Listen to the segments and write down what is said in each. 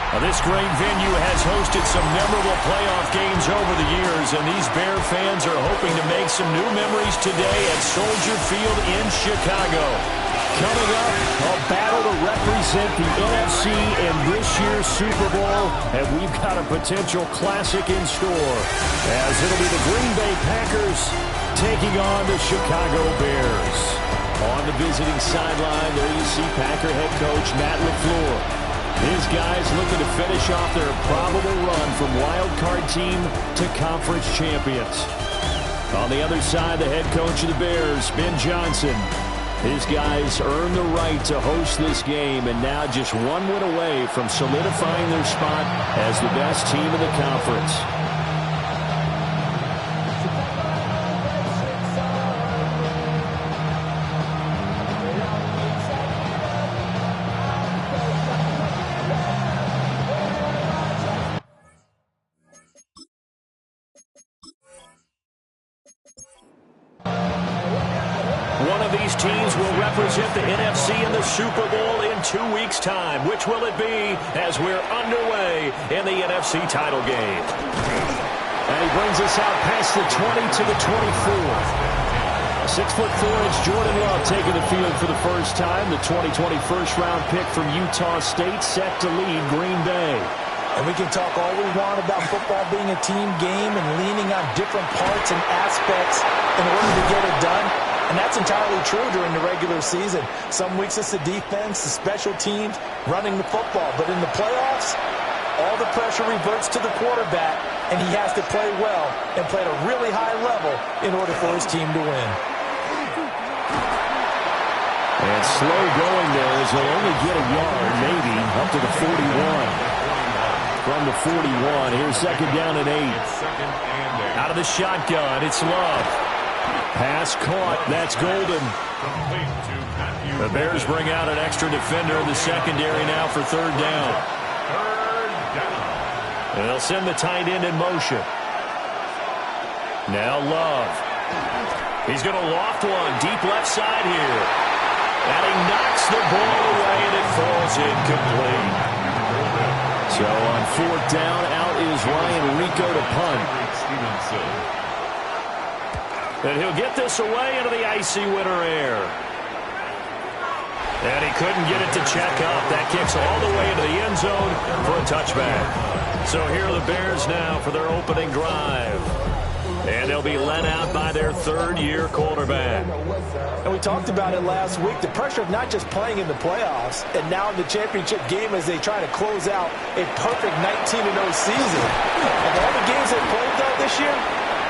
This great venue has hosted some memorable playoff games over the years, and these Bear fans are hoping to make some new memories today at Soldier Field in Chicago. Coming up, a battle to represent the NFC in this year's Super Bowl, and we've got a potential classic in store, as it'll be the Green Bay Packers taking on the Chicago Bears. On the visiting sideline, there you see Packer head coach Matt LaFleur. His guys looking to finish off their probable run from wild card team to conference champions. On the other side, the head coach of the Bears, Ben Johnson. His guys earned the right to host this game, and now just one win away from solidifying their spot as the best team in the conference. One of these teams will represent the NFC in the Super Bowl in 2 weeks' time. Which will it be as we're underway in the NFC title game? And he brings us out past the 20 to the 24. 6'4" Jordan Love taking the field for the first time. The 2020 first-round pick from Utah State set to lead Green Bay. And we can talk all we want about football being a team game and leaning on different parts and aspects in order to get it done. And that's entirely true during the regular season. Some weeks it's the defense, the special teams, running the football. But in the playoffs, all the pressure reverts to the quarterback, and he has to play well and play at a really high level in order for his team to win. And slow going there as they'll only get a yard, maybe, up to the 41. From the 41, here's second down and 8. Out of the shotgun, it's Love. Pass caught. That's Golden. The Bears bring out an extra defender in the secondary now for third down. And they'll send the tight end in motion. Now Love. He's going to loft one deep left side here. And he knocks the ball away, and it falls incomplete. So on fourth down, out is Ryan Rico to punt. And he'll get this away into the icy winter air. And he couldn't get it to check up. That kicks all the way into the end zone for a touchback. So here are the Bears now for their opening drive. And they'll be led out by their third-year quarterback. And we talked about it last week, the pressure of not just playing in the playoffs and now in the championship game as they try to close out a perfect 19-0 season. Of all the games they played, though, this year,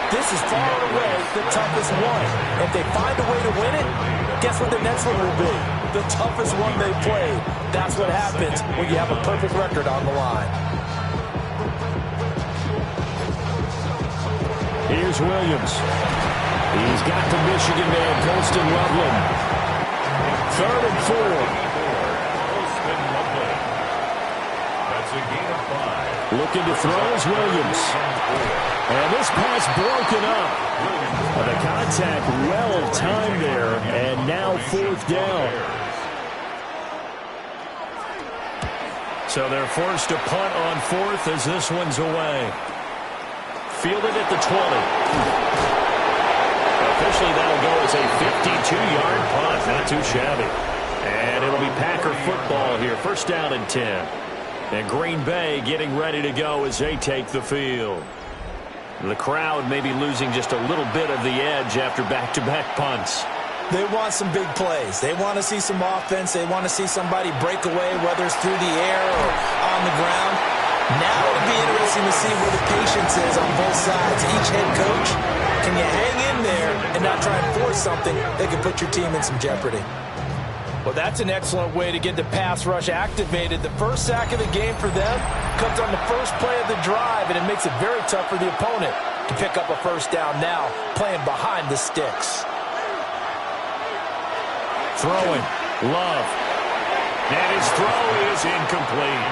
this is far and away the toughest one. If they find a way to win it, guess what the next one will be? The toughest one they played. That's what happens when you have a perfect record on the line. Here's Williams. He's got the Michigan man, Colston Loveland. 3rd and 4. That's a gain of 5. Looking to throw is Williams. And this pass broken up. The contact well timed there, and now 4th down. So they're forced to punt on 4th as this one's away. Fielded at the 20. Officially, that'll go as a 52-yard punt. Not too shabby. And it'll be Packer football here. First down and 10. And Green Bay getting ready to go as they take the field. The crowd may be losing just a little bit of the edge after back-to-back punts. They want some big plays. They want to see some offense. They want to see somebody break away, whether it's through the air or on the ground. Now it'll be interesting to see where the patience is on both sides. Each head coach, can you hang in there and not try and force something that could put your team in some jeopardy? Well, that's an excellent way to get the pass rush activated. The first sack of the game for them comes on the first play of the drive, and it makes it very tough for the opponent to pick up a first down now, playing behind the sticks. Throwing. Love. And his throw is incomplete.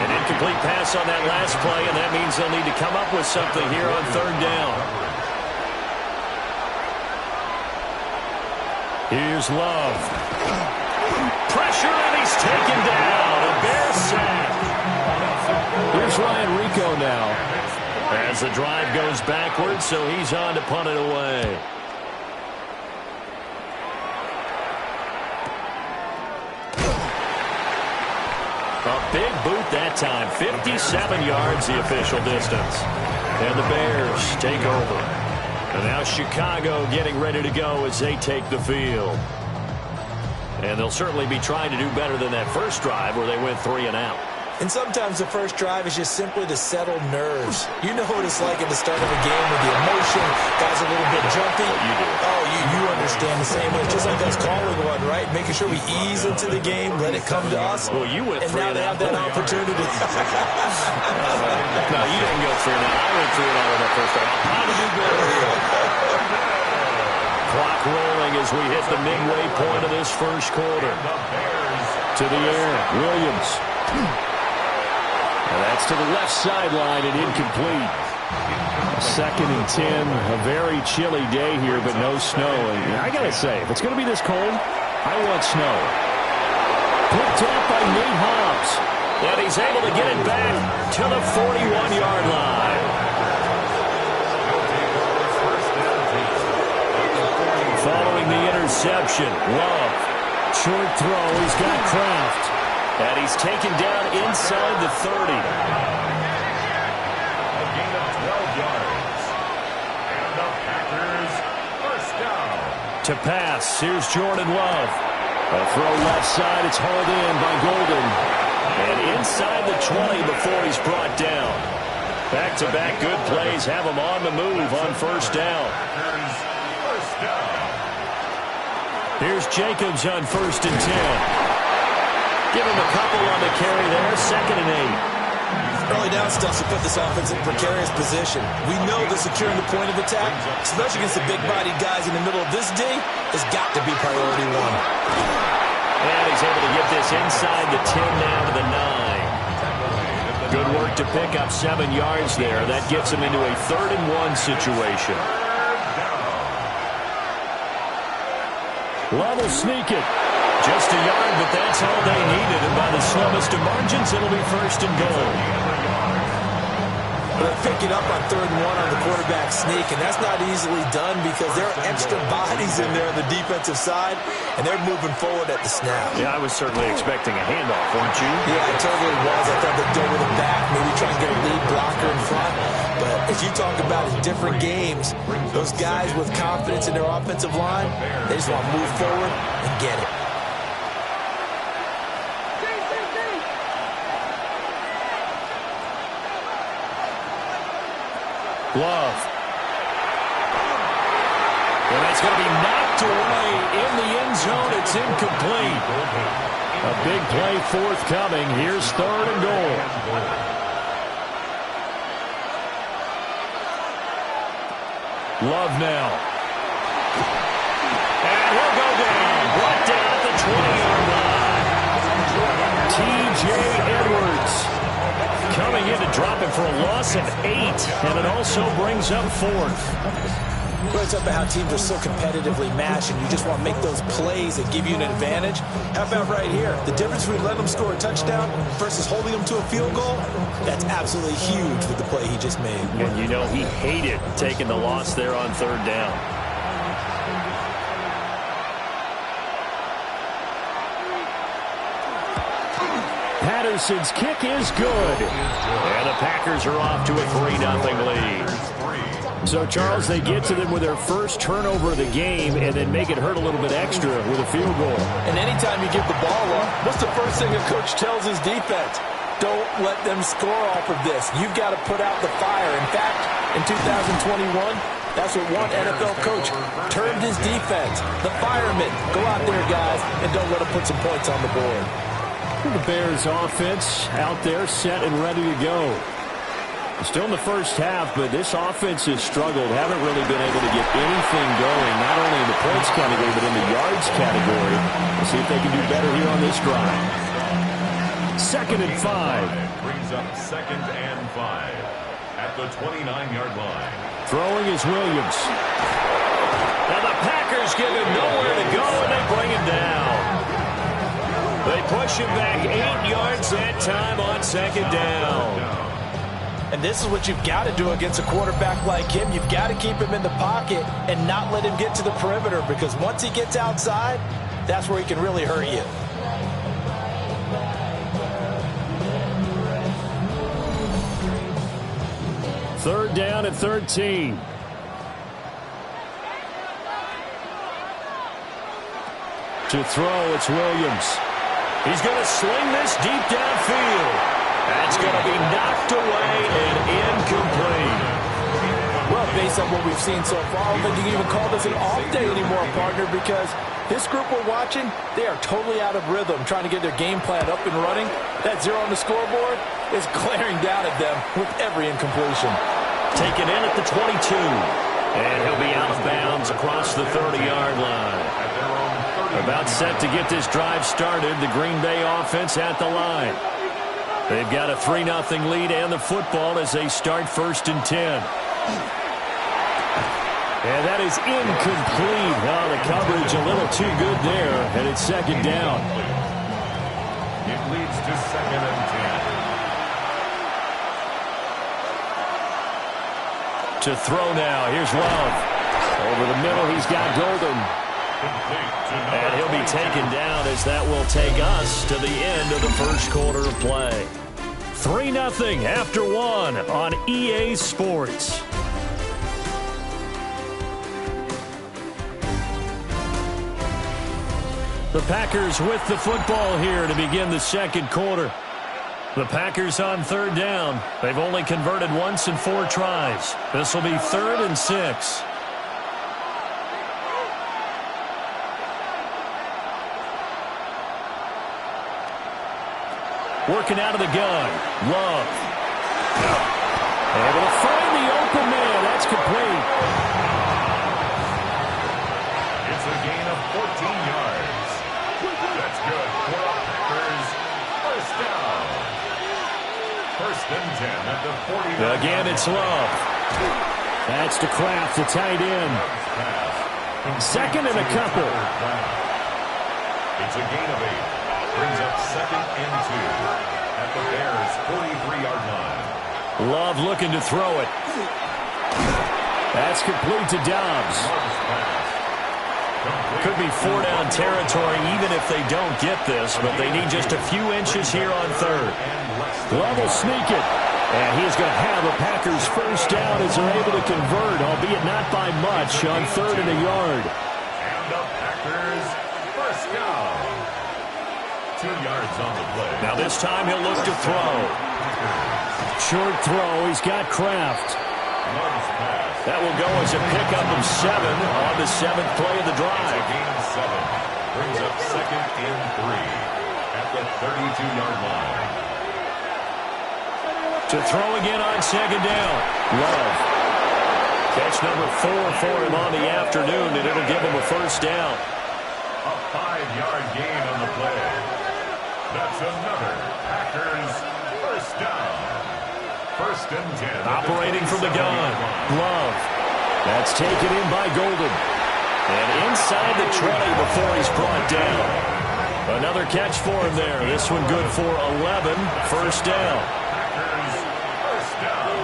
An incomplete pass on that last play, and that means they'll need to come up with something here on third down. Here's Love. Pressure, and he's taken down. A Bear sack. Here's Ryan Rico now. As the drive goes backwards, so he's on to punt it away. A big boot that time. 57 yards the official distance. And the Bears take over. And now Chicago getting ready to go as they take the field. And they'll certainly be trying to do better than that first drive where they went 3 and out. And sometimes the first drive is just simply to settle nerves. You know what it's like at the start of a game with the emotion. Guys a little bit jumpy. You do. Oh, you understand the same way. It's just like us calling one, right? Making sure we ease into the game, let it come to us. Well, you went and 3 now they have that opportunity. No, you didn't go 3 and out. I went 3 and out on that first drive. How to do better here. Clock rolling as we hit the midway point of this first quarter. To the air, Williams. And that's to the left sideline and incomplete. 2nd and 10. A very chilly day here, but no snow. And I got to say, if it's going to be this cold, I want snow. Picked up by Nate Hobbs. And he's able to get it back to the 41-yard line. Following the interception, Love. Short throw, he's got Kraft. And he's taken down inside the 30. A gain of 12 yards. And the Packers first down. To pass, here's Jordan Love. A throw left side, it's hauled in by Golden. And inside the 20 before he's brought down. Back-to-back good plays have him on the move on first down. Here's Jacobs on 1st and 10. Give him a couple on the carry there. 2nd and 8. Early down stuff to put this offense in precarious position. We know that securing the point of attack, especially against the big-bodied guys in the middle of this D, has got to be priority 1. And he's able to get this inside the 10 now to the 9. Good work to pick up 7 yards there. That gets him into a 3rd and 1 situation. Love will sneak it. Just a yard, but that's all they needed. And by the slimmest of margins, it'll be 1st and goal. But pick it up on 3rd and 1 on the quarterback sneak, and that's not easily done because there are extra bodies in there on the defensive side, and they're moving forward at the snap. Yeah, I was certainly expecting a handoff, weren't you? Yeah, I totally was. I thought they'd go with the back, maybe try and get a lead blocker in front. But as you talk about in different games, those guys with confidence in their offensive line, they just want to move forward and get it. Love. And that's going to be knocked away in the end zone. It's incomplete. A big play forthcoming. Here's 3rd and goal. Love now. And he'll go down. Brought down at the 20-yard line. T.J. Edwards. Coming in to drop him for a loss of 8, and it also brings up 4th. We're talking about how teams are so competitively matched, and you just want to make those plays that give you an advantage. How about right here? The difference between letting them score a touchdown versus holding them to a field goal, that's absolutely huge with the play he just made. And you know he hated taking the loss there on 3rd down. Patterson's kick is good. And the Packers are off to a 3-0 lead. So, Charles, they get to them with their first turnover of the game and then make it hurt a little bit extra with a field goal. And anytime you give the ball up, what's the first thing a coach tells his defense? Don't let them score off of this. You've got to put out the fire. In fact, in 2021, that's what one NFL coach termed his defense. The firemen. Go out there, guys, and don't let them put some points on the board. The Bears offense out there set and ready to go. Still in the first half, but this offense has struggled. Haven't really been able to get anything going, not only in the points category, but in the yards category. We'll see if they can do better here on this drive. 2nd and 5. Brings up 2nd and 5 at the 29-yard line. Throwing is Williams. Now the Packers give him nowhere to go, and they bring him down. They push him back 8 yards that time on 2nd down. And this is what you've got to do against a quarterback like him. You've got to keep him in the pocket and not let him get to the perimeter, because once he gets outside, that's where he can really hurt you. Third down and 13. To throw, it's Williams. He's going to sling this deep downfield. That's going to be knocked away and incomplete. Well, based on what we've seen so far, I don't think you can even call this an off day anymore, partner, because this group we're watching, they are totally out of rhythm, trying to get their game plan up and running. That 0 on the scoreboard is glaring down at them with every incompletion. Taken in at the 22. And he'll be out of bounds across the 30-yard line. About set to get this drive started, the Green Bay offense at the line. They've got a 3-0 lead and the football as they start 1st and 10. And that is incomplete. Oh, the coverage a little too good there, and it's 2nd down. It leads to 2nd and 10. To throw now, here's Love. Over the middle, he's got Golden. And he'll be taken down as that will take us to the end of the first quarter of play. 3-0 after 1 on EA Sports. The Packers with the football here to begin the 2nd quarter. The Packers on 3rd down. They've only converted once in 4 tries. This will be 3rd and 6. Working out of the gun. Love. Able to find the open man. That's complete. It's a gain of 14 yards. That's good for the Packers. First down. 1st and 10 at the 40. Again, it's Love. That's to Kraft, the tight end. 2nd and a couple. It's a gain of 8. Brings up 2nd and 2 at the Bears' 43-yard line. Love looking to throw it. That's complete to Dobbs. Could be 4-down territory even if they don't get this, but they need just a few inches here on 3rd. Love will sneak it. And he's going to have a Packers first down as they're able to convert, albeit not by much, on 3rd and a yard. And the Packers first down. 2 yards on the play. Now this time he'll look to throw. Short throw. He's got Kraft. That will go as a pickup of 7 on the 7th play of the drive. It's a gain of 7. Brings up 2nd and 3 at the 32-yard line. To throw again on 2nd down. Love. Catch number 4 for him on the afternoon, and it'll give him a first down. A 5-yard gain on the play. That's another Packers first down. 1st and 10. Operating from the gun. Love. That's taken in by Golden. And inside the 20 before he's brought down. Another catch for him there. This one good for 11. First down. Packers first down.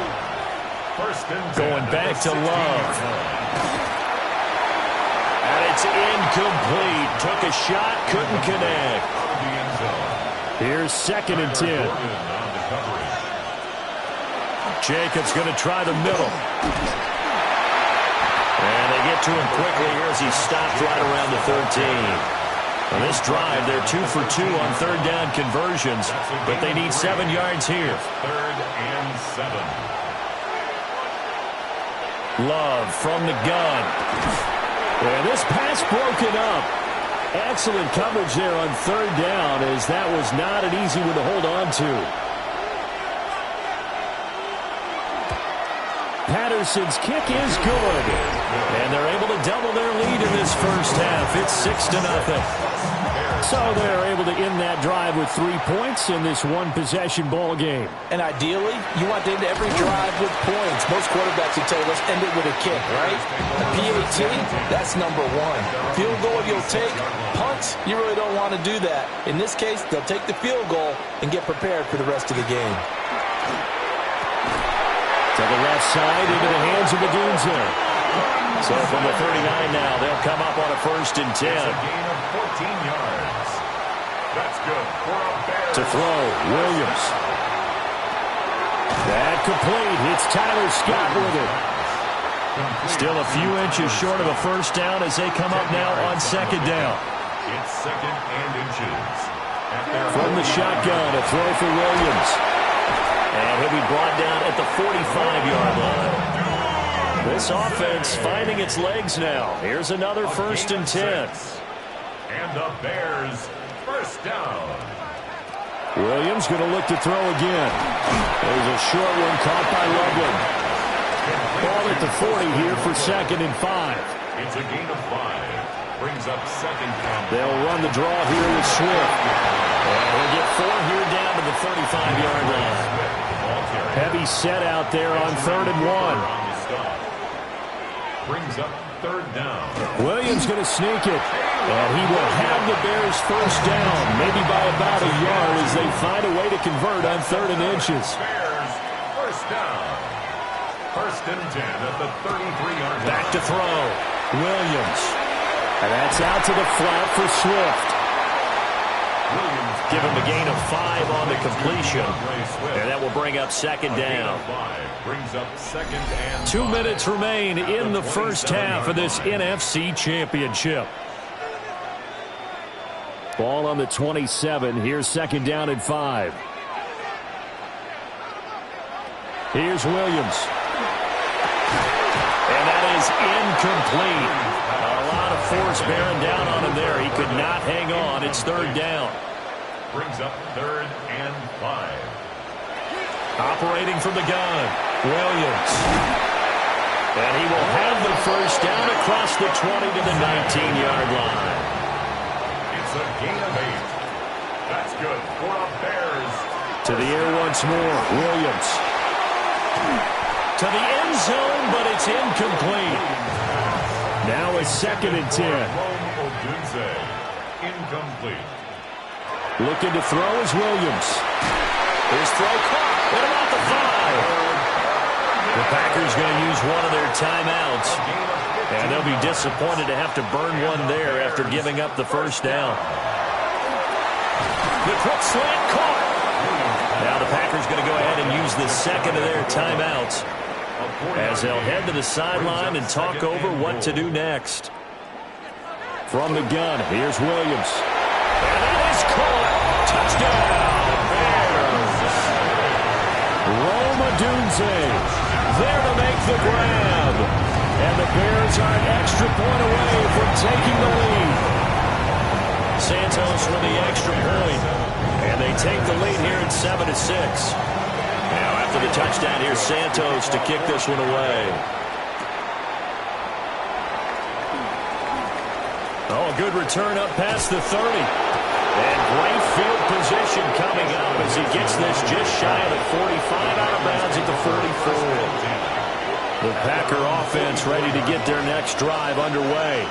1st and 10. Going back to Love. And it's incomplete. Took a shot, couldn't connect. Here's 2nd and 10. Jacobs going to try the middle. And they get to him quickly here as he stopped right around the 13. On this drive, they're 2 for 2 on 3rd down conversions, but they need 7 yards here. 3rd and 7. Love from the gun. And this pass broken up. Excellent coverage there on 3rd down, as that was not an easy one to hold on to. Patterson's kick is good. And they're able to double their lead in this first half. It's 6-0. So they're able to end that drive with 3 points in this one-possession ball game. And ideally, you want to end every drive with points. Most quarterbacks would tell you, let's end it with a kick, right? A PAT, that's number 1. Field goal you'll take. Punts, you really don't want to do that. In this case, they'll take the field goal and get prepared for the rest of the game. To the left side, into the hands of Odunze. So from the 39 now, they'll come up on a 1st and 10. It's a gain of 14 yards. That's good for a Bears. To throw, Williams. That complete. It's Tyler Scott with it. Still a few inches short of a 1st down as they come up now on 2nd down. It's 2nd and inches. From the shotgun, a throw for Williams. And he'll be brought down at the 45-yard line. This offense finding its legs now. Here's another 1st and 10. And the Bears 1st down. Williams going to look to throw again. There's a short one caught by Loveland. Ball at the 40 here for 2nd and 5. It's a gain of 5. Brings up 2nd down. They'll run the draw here with Swift. And he'll get 4 here down to the 35-yard line. Heavy set out there on 3rd and 1. Brings up 3rd down. Williams going to sneak it. And he will have the Bears 1st down, maybe by about a yard as they find a way to convert on 3rd and inches. Bears 1st down. 1st and 10 at the 33-yard line. Back to throw. Williams. And that's out to the flat for Swift. Williams Give him a gain of 5 on the completion. And that will bring up 2nd down. Brings up 2nd and 2 minutes remain in the 1st half of this NFC Championship. Ball on the 27. Here's 2nd down and 5. Here's Williams. And that is incomplete. A lot of force bearing down on him there. He could not hang on. It's 3rd down. Brings up 3rd and 5. Operating from the gun, Williams. And he will have the 1st down across the 20 to the 19-yard line. It's a gain of 8. That's good for the Bears. To the air once more, Williams. To the end zone, but it's incomplete. Now a 2nd and 10. Odunze, incomplete. Looking to throw is Williams. His throw caught. What about the 5? The Packers going to use one of their timeouts. And they'll be disappointed to have to burn one there after giving up the 1st down. The quick slant caught. Now the Packers going to go ahead and use the 2nd of their timeouts as they'll head to the sideline and talk over what to do next. From the gun, here's Williams. And that is caught. Touchdown, Bears. Odunze there to make the grab. And the Bears are an extra point away from taking the lead. Santos with the extra point. And they take the lead here at 7-6. Now after the touchdown, here's Santos to kick this one away. Oh, a good return up past the 30. And great field position coming up as he gets this just shy of the 45, out of bounds at the 44. The Packer offense ready to get their next drive underway.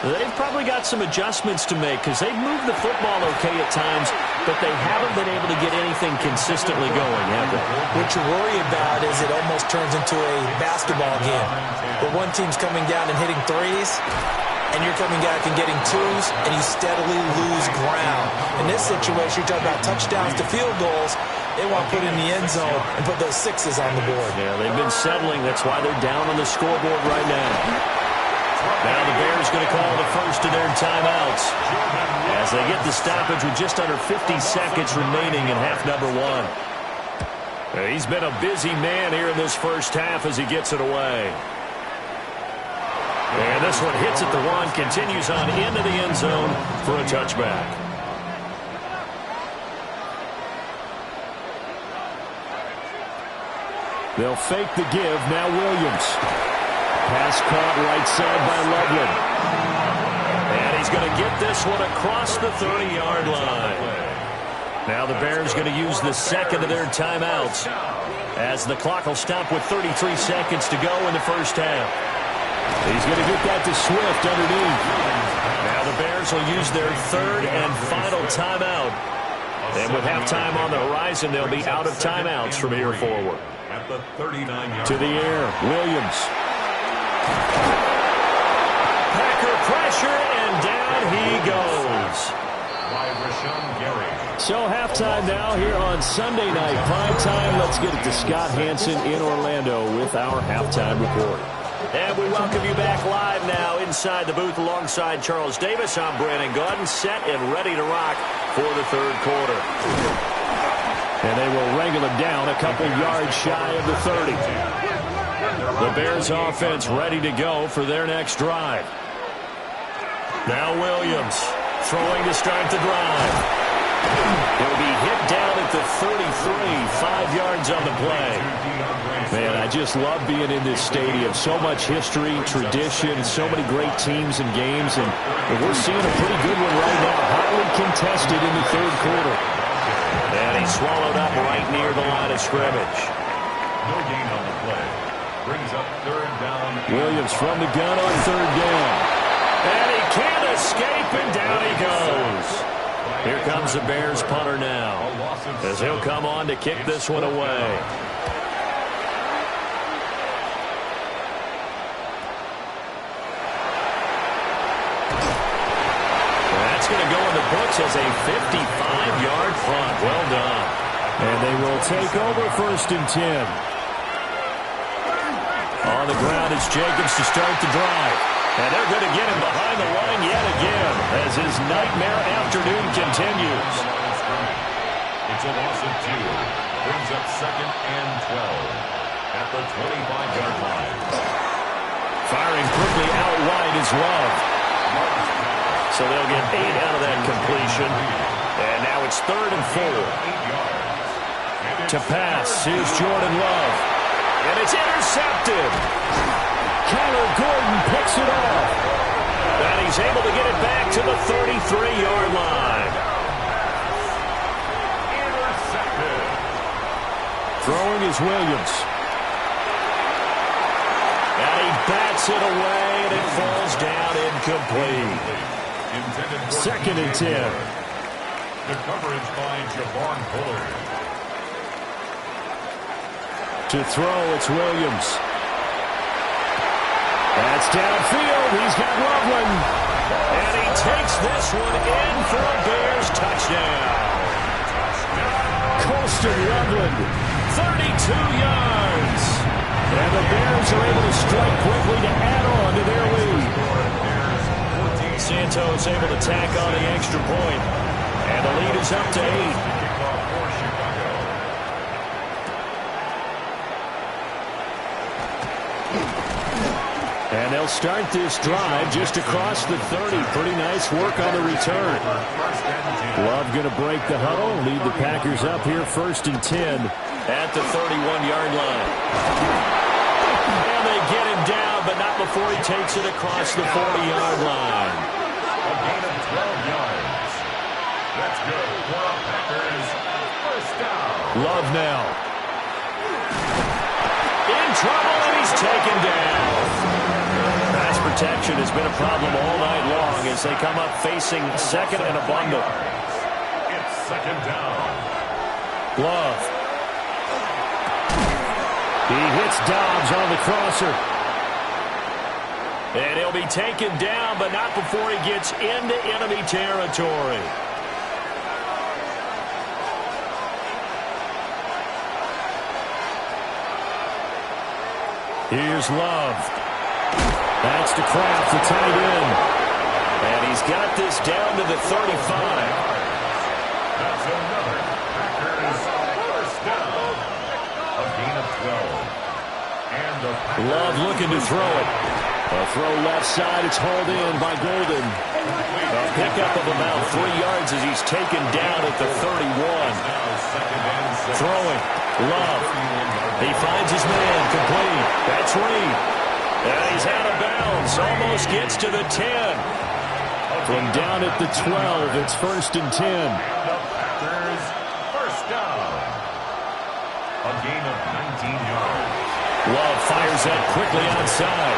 They've probably got some adjustments to make because they've moved the football okay at times, but they haven't been able to get anything consistently going, have they? What you worry about is it almost turns into a basketball game where one team's coming down and hitting threes, and you're coming back and getting 2s, and you steadily lose ground. In this situation, you're talking about touchdowns to field goals. They want to put in the end zone and put those 6s on the board. Yeah, they've been settling. That's why they're down on the scoreboard right now. Now the Bears going to call the 1st of their timeouts as they get the stoppage with just under 50 seconds remaining in half number 1. He's been a busy man here in this 1st half as he gets it away. And this one hits at the 1, continues on into the end zone for a touchback. They'll fake the give. Now Williams. Pass caught right side by Loveland. And he's going to get this one across the 30-yard line. Now the Bears going to use the 2nd of their timeouts as the clock will stop with 33 seconds to go in the 1st half. He's going to get that to Swift underneath. Now the Bears will use their 3rd and final timeout And with halftime on the horizon, they'll be out of timeouts from here forward. At the 39-yard to the air, Williams. Packer pressure, and down he goes. by Rashawn Gary. So halftime now here on Sunday night. Prime time. Let's get it to Scott Hansen in Orlando with our halftime report. And we welcome you back live now inside the booth alongside Charles Davis. I'm Brandon Gaudin, set and ready to rock for the third quarter. And they will wrangle it down a couple yards shy of the 30. The Bears offense ready to go for their next drive. Now Williams throwing to start the drive. He'll be hit down at the 33, 5 yards on the play. Man, I just love being in this stadium. So much history, tradition, so many great teams and games, and we're seeing a pretty good one right now. Highly contested in the third quarter. And he swallowed up right near the line of scrimmage. No gain on the play. Brings up third down. Williams from the gun on third down. And he can't escape, and down he goes. Here comes the Bears punter now, as he'll come on to kick this one away. That's going to go in the books as a 55-yard punt. Well done. And they will take over 1st and 10. On the ground, it's Jacobs to start the drive. And they're going to get him behind the line yet again as his nightmare afternoon continues. It's a loss of 2. Brings up 2nd and 12 at the 25-yard line. Firing quickly out wide is Love. So they'll get 8 out of that completion. And now it's 3rd and 4. To pass, here's Jordan Love. And it's intercepted. Kyler Gordon picks it off. And he's able to get it back to the 33-yard line. Intercepted. Throwing is Williams. And he bats it away, and it falls down incomplete. 2nd and 10. The coverage by Javon Fuller. To throw, it's Williams. That's downfield. He's got Loveland. And he takes this one in for a Bears touchdown. Colston Loveland, 32 yards. And the Bears are able to strike quickly to add on to their lead. Santos able to tack on the extra point. And the lead is up to 8. And they'll start this drive just across the 30. Pretty nice work on the return. Love going to break the huddle, lead the Packers up here 1st and 10 at the 31-yard line. And they get him down, but not before he takes it across the 40-yard line. A gain of 12 yards. That's good for the Packers. 1st down. Love now. In trouble, and he's taken down. Pass protection has been a problem all night long as they come up facing 2nd and a bundle. It's 2nd down. Love. He hits Dobbs on the crosser. And he'll be taken down, but not before he gets into enemy territory. Here's Love. That's to Kraft, the tight end. And he's got this down to the 35. That's another Packers 1st down. A gain of 12. And the Packers Love looking to throw it. A throw left side. It's hauled in by Golden. A pickup of about 3 yards as he's taken down at the 31. Throwing. Love. He finds his man. Complete. That's Reed. And he's out of bounds. Almost gets to the 10. From down at the 12, it's 1st and 10. And the Packers 1st down. A gain of 19 yards. Love fires that quickly outside.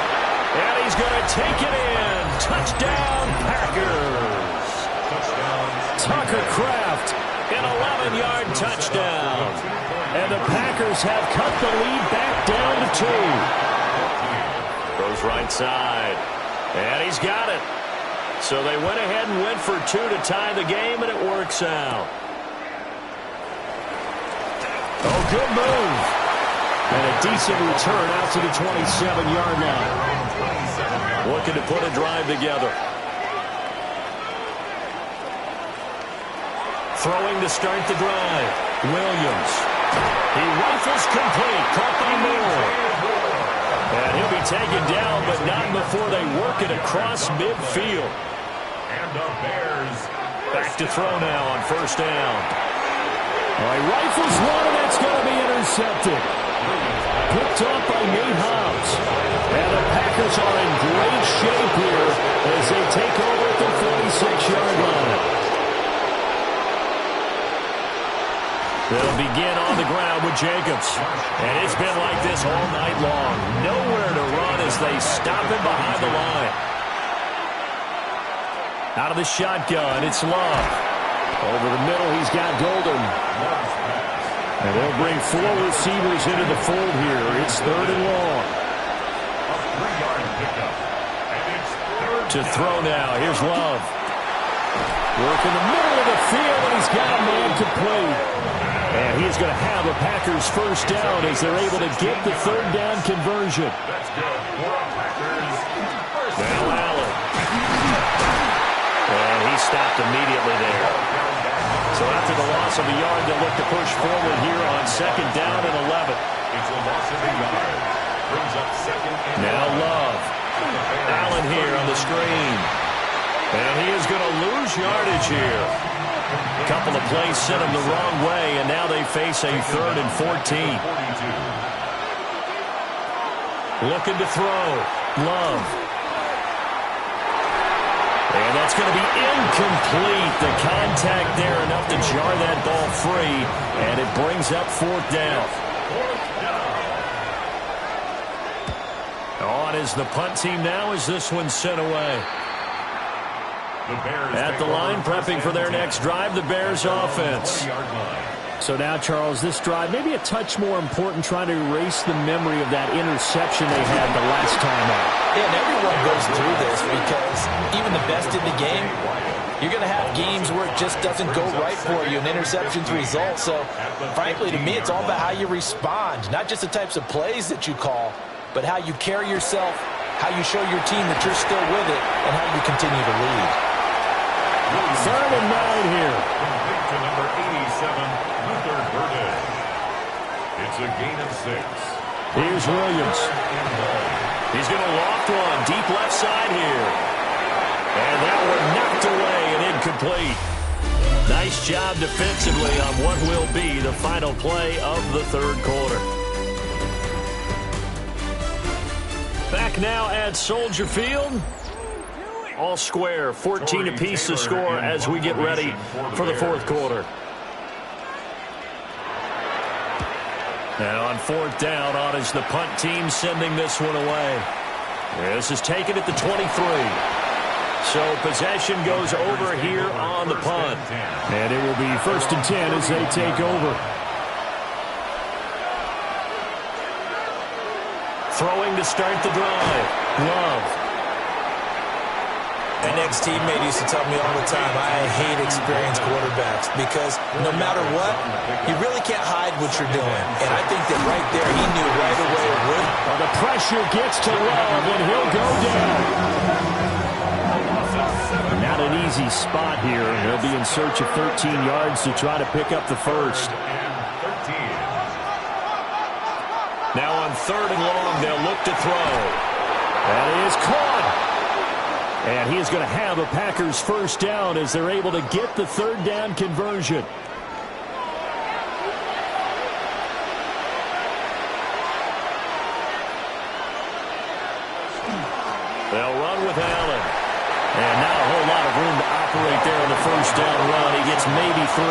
And he's going to take it in. Touchdown, Packers. Touchdown. Tucker Kraft An 11-yard touchdown. And the Packers have cut the lead back down to 2. Goes right side. And he's got it. So they went ahead and went for 2 to tie the game, and it works out. Oh, good move. And a decent return out to the 27-yard line. Looking to put a drive together. Throwing to start the drive. Williams. He rifles complete. Caught by Moore. And he'll be taken down, but not before they work it across midfield. And the Bears Back to throw now on first down. All right, rifles one, and that's going to be intercepted. Picked up by Nate Hobbs. And the Packers are in great shape here as they take over at the 46-yard line. They'll begin on the ground with Jacobs. And it's been like this all night long. Nowhere to run as they stop him behind the line. Out of the shotgun, it's Love. Over the middle, he's got Golden. And they'll bring 4 receivers into the fold here. It's 3rd and long. a 3-yard pickup. And it's 3rd To throw now, here's Love. Work in the middle of the field, and he's got a man complete. And he's going to have a Packers first down as they're able to get the 3rd down conversion. That's good for a Packers first Now down. Allen. And he stopped immediately there. So after the loss of a yard, they'll look to push forward here on 2nd down and 11. It's a loss of a yard. Brings up 2nd and Now Love. Allen here on the screen. And he is going to lose yardage here. A couple of plays sent him the wrong way, and now they face a 3rd and 14. 42. Looking to throw. Love. And that's going to be incomplete. The contact there enough to jar that ball free, and it brings up 4th down. On is the punt team now as this one's sent away. The Bears At the line, prepping for their next drive, the Bears offense. So now, Charles, this drive maybe a touch more important, trying to erase the memory of that interception they had the last time out. Yeah, and everyone goes through this because even the best in the game, you're going to have games where it just doesn't go right for you, and interceptions result. So, frankly, to me, it's all about how you respond, not just the types of plays that you call, but how you carry yourself, how you show your team that you're still with it, and how you continue to lead. 3rd and 9 here. Complete to number 87, Luther Burden. It's a gain of 6. Here's Williams. He's going to loft one deep left side here. And that one knocked away and incomplete. Nice job defensively on what will be the final play of the 3rd quarter. Back now at Soldier Field. All square, 14 apiece to score as we get ready for the 4th quarter. Now on 4th down, on is the punt team sending this one away. This is taken at the 23. So possession goes over here on the punt. And it will be 1st and 10 as they take over. Throwing to start the drive. Love. An ex-teammate used to tell me all the time, I hate experienced quarterbacks because no matter what, you really can't hide what you're doing. And I think that right there, he knew right away it would. Well, the pressure gets to Love, and he'll go down. Not an easy spot here. They'll be in search of 13 yards to try to pick up the first. Now on 3rd and long, they'll look to throw. That is caught. And he is going to have a Packers first down as they're able to get the 3rd down conversion. They'll run with Allen. And not a whole lot of room to operate there on the first down run. He gets maybe 3.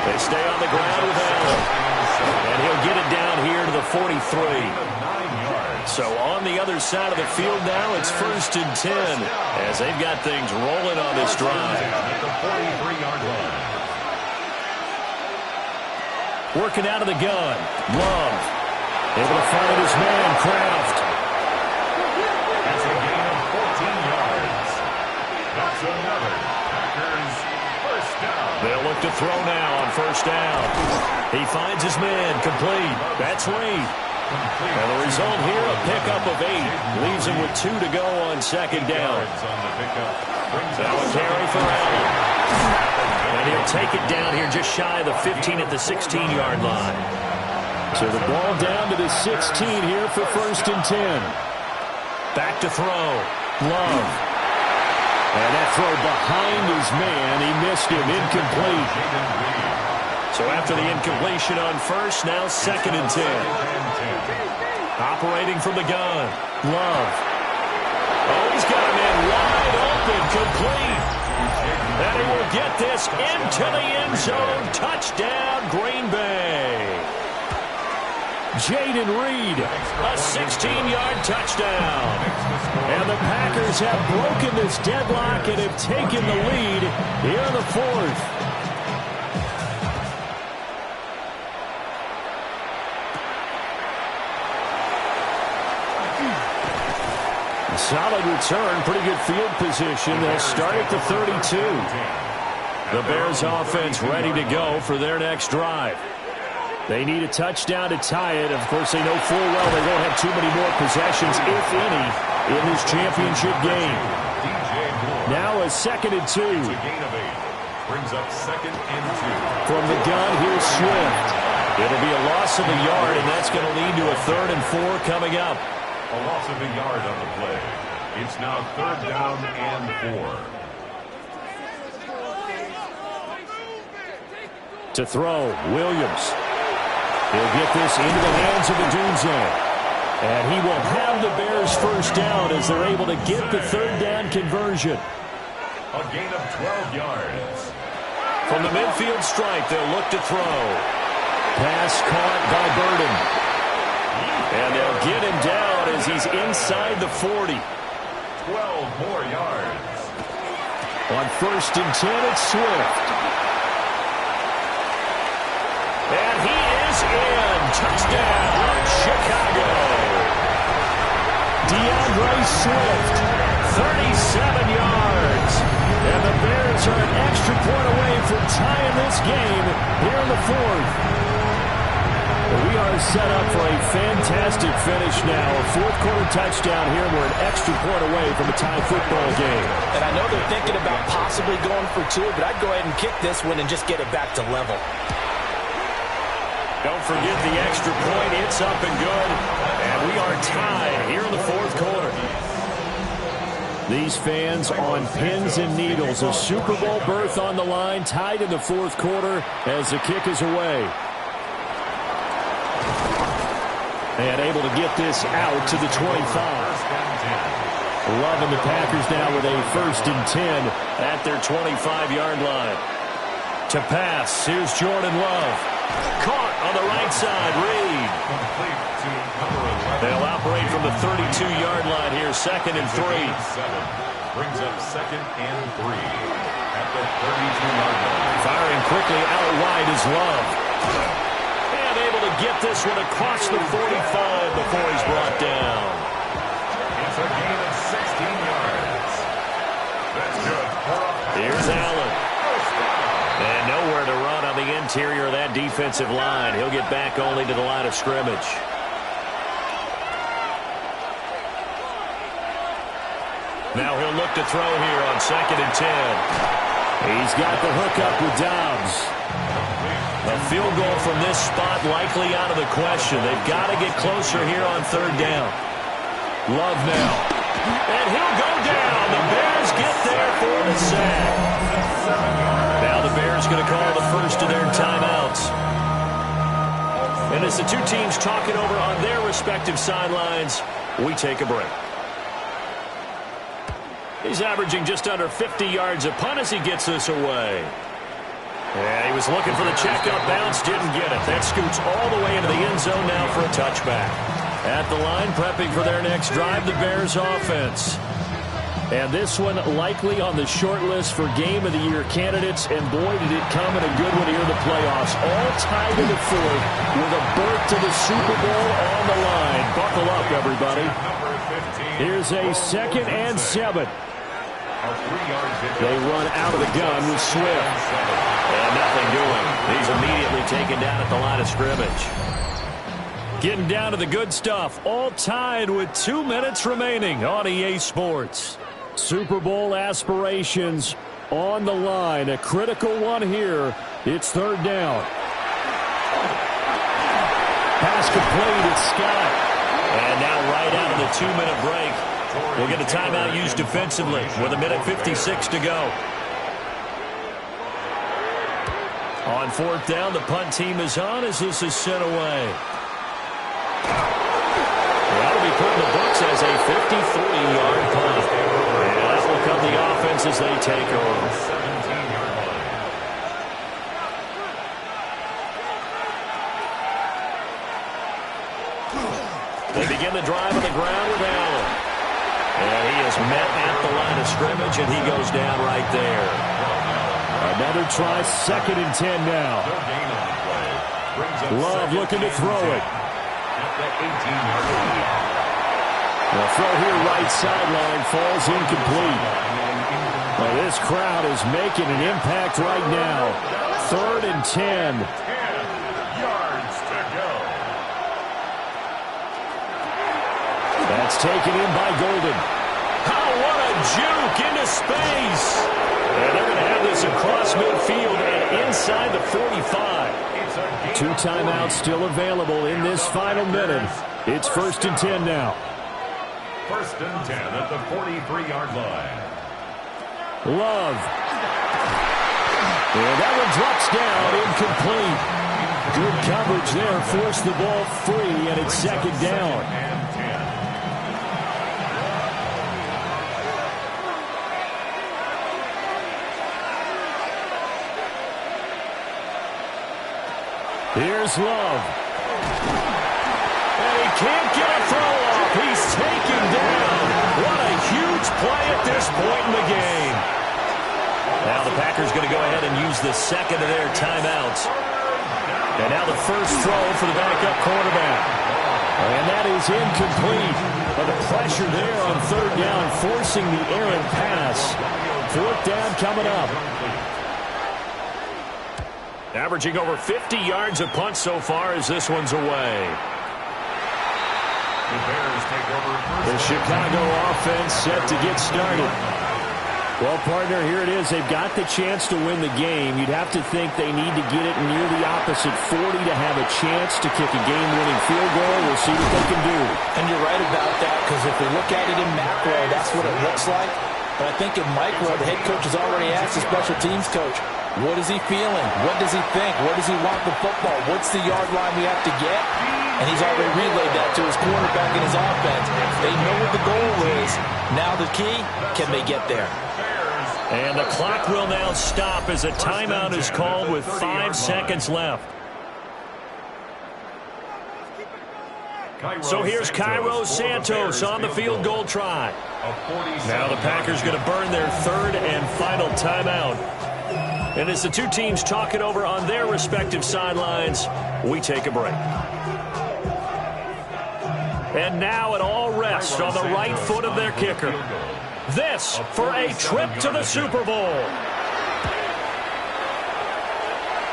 They stay on the ground with Allen. And he'll get it down here to the 43. So on the other side of the field now, it's 1st and 10 as they've got things rolling on this drive. At the 43-yard line. Working out of the gun. Love. Able to find his man, Kraft. That's a gain of 14 yards. That's another Packers first down. They'll look to throw now on 1st down. He finds his man, complete. That's Reed. And the result here, a pickup of 8. Leaves him with 2 to go on 2nd down. Now a carry for Allen. And he'll take it down here just shy of the 15 at the 16-yard line. So the ball down to the 16 here for 1st and 10. Back to throw. Love. And that throw behind his man. He missed him. Incomplete. So after the incompletion on 1st, now 2nd and 10. Operating from the gun. Love. Oh, he's got a man wide open. Complete. And he will get this into the end zone. Touchdown, Green Bay. Jaden Reed. A 16-yard touchdown. And the Packers have broken this deadlock and have taken the lead here in the 4th. Solid return, pretty good field position. They'll start at the 32. The Bears offense ready to go for their next drive. They need a touchdown to tie it. Of course, they know full well they won't have too many more possessions, if any, in this championship game. Now a 2nd and 2. Brings up 2nd and 2. From the gun, here's Swift. It'll be a loss of a yard, and that's going to lead to a 3rd and 4 coming up. A loss of a yard on the play. It's now 3rd down and 4. To throw, Williams. He'll get this into the hands of Odunze. And he will have the Bears 1st down as they're able to get the 3rd down conversion. A gain of 12 yards. From the midfield stripe, they'll look to throw. Pass caught by Burden. And they'll get him down as he's inside the 40. 12 more yards. On 1st and 10, it's Swift. And he is in. Touchdown, Chicago. DeAndre Swift, 37 yards. And the Bears are an extra point away from tying this game here in the 4th. We are set up for a fantastic finish now. A 4th-quarter touchdown here. We're an extra point away from a tie football game. And I know they're thinking about possibly going for 2, but I'd go ahead and kick this one and just get it back to level. Don't forget the extra point. It's up and good. And we are tied here in the 4th quarter. These fans on pins and needles. A Super Bowl berth on the line, tied in the 4th quarter as the kick is away. And able to get this out to the 25. Loving the Packers now with a 1st and 10 at their 25-yard line. To pass, here's Jordan Love. Caught on the right side, Reed. They'll operate from the 32-yard line here, 2nd and 3. Brings up 2nd and 3 at the 32-yard line. Firing quickly out wide is Love. And able to get this one across the 45 before he's brought down. It's a gain of 16 yards. That's good. Here's Allen. And nowhere to run on the interior of that defensive line. He'll get back only to the line of scrimmage. Now he'll look to throw here on 2nd and 10. He's got the hookup with Dobbs. A field goal from this spot likely out of the question. They've got to get closer here on 3rd down. Love now. And he'll go down. The Bears get there for the sack. Now the Bears going to call the first of their timeouts. And as the two teams talk it over on their respective sidelines, we take a break. He's averaging just under 50 yards a punt as he gets this away. Yeah, he was looking for the checkup bounce, didn't get it. That scoots all the way into the end zone now for a touchback. At the line, prepping for their next drive, the Bears offense. And this one likely on the short list for Game of the Year candidates. And boy, did it come in a good one here in the playoffs. All tied to the fourth with a berth to the Super Bowl on the line. Buckle up, everybody. Here's a 2nd and 7. They run out of the gun with Swift. And nothing doing. He's immediately taken down at the line of scrimmage. Getting down to the good stuff. All tied with 2 minutes remaining on EA Sports. Super Bowl aspirations on the line. A critical one here. It's 3rd down. Pass complete. It's Scott. And now right out of the 2-minute break, we'll get a timeout used defensively with 1:56 to go. On 4th down, the punt team is on as this is sent away. That'll be put in the books as a 53-yard punt. And that will come the offense as they take over. They begin the drive on the ground with Allen. And he is met at the line of scrimmage, and he goes down right there. Another try, 2nd and 10 now. Love looking to throw it. The throw here right sideline falls incomplete. Well, this crowd is making an impact right now. 3rd and 10. 10 yards to go. That's taken in by Golden. Oh, what a juke into space. And they're going to have this across midfield and inside the 45. 2 timeouts still available in this final minute. It's 1st and 10 now. 1st and 10 at the 43-yard line. Love. And that one drops down, incomplete. Good coverage there, forced the ball free, and it's 2nd down. Here's Love. And he can't get a throw off. He's taken down. What a huge play at this point in the game. Now the Packers going to go ahead and use the 2nd of their timeouts. And now the first throw for the backup quarterback. And that is incomplete. But the pressure there on 3rd down, forcing the errant pass. 4th down coming up. Averaging over 50 yards a punt so far as this one's away. The Bears take over. The Chicago offense set to get started. Well, partner, here it is. They've got the chance to win the game. You'd have to think they need to get it near the opposite 40 to have a chance to kick a game-winning field goal. We'll see what they can do. And you're right about that, because if we look at it in macro, that's what it looks like. But I think in micro, the head coach has already asked the special teams coach, what is he feeling? What does he think? Where does he want the football? What's the yard line we have to get? And he's already relayed that to his quarterback and his offense. They know what the goal is. Now the key, can they get there? And the clock will now stop as a timeout is called with 5 seconds left. So here's Cairo Santos on the field goal try. Now the Packers going to burn their 3rd and final timeout. And as the two teams talk it over on their respective sidelines, we take a break. And now it all rests on the right foot of their kicker. This for a trip to the Super Bowl.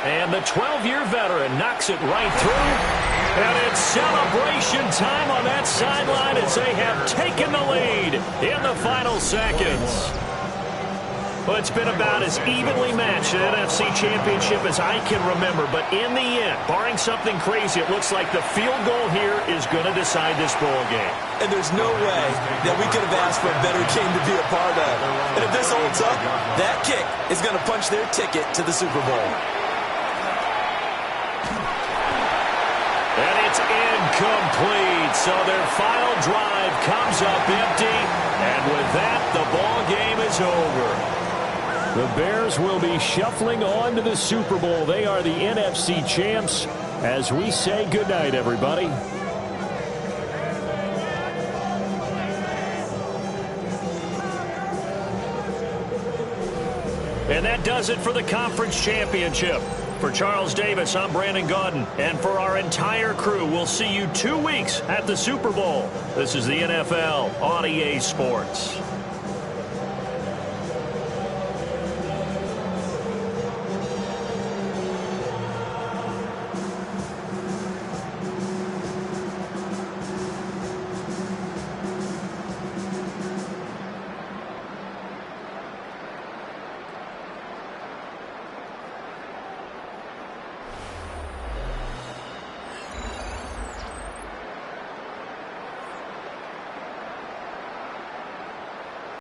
And the 12-year veteran knocks it right through. And it's celebration time on that sideline as they have taken the lead in the final seconds. Well, it's been about as evenly matched an NFC Championship as I can remember. But in the end, barring something crazy, it looks like the field goal here is going to decide this ball game. And there's no way that we could have asked for a better game to be a part of. And if this holds up, that kick is going to punch their ticket to the Super Bowl. And it's incomplete. So their final drive comes up empty. And with that, the ball game is over. The Bears will be shuffling on to the Super Bowl. They are the NFC champs as we say goodnight, everybody. And that does it for the conference championship. For Charles Davis, I'm Brandon Gaudin. And for our entire crew, we'll see you 2 weeks at the Super Bowl. This is the NFL on EA Sports.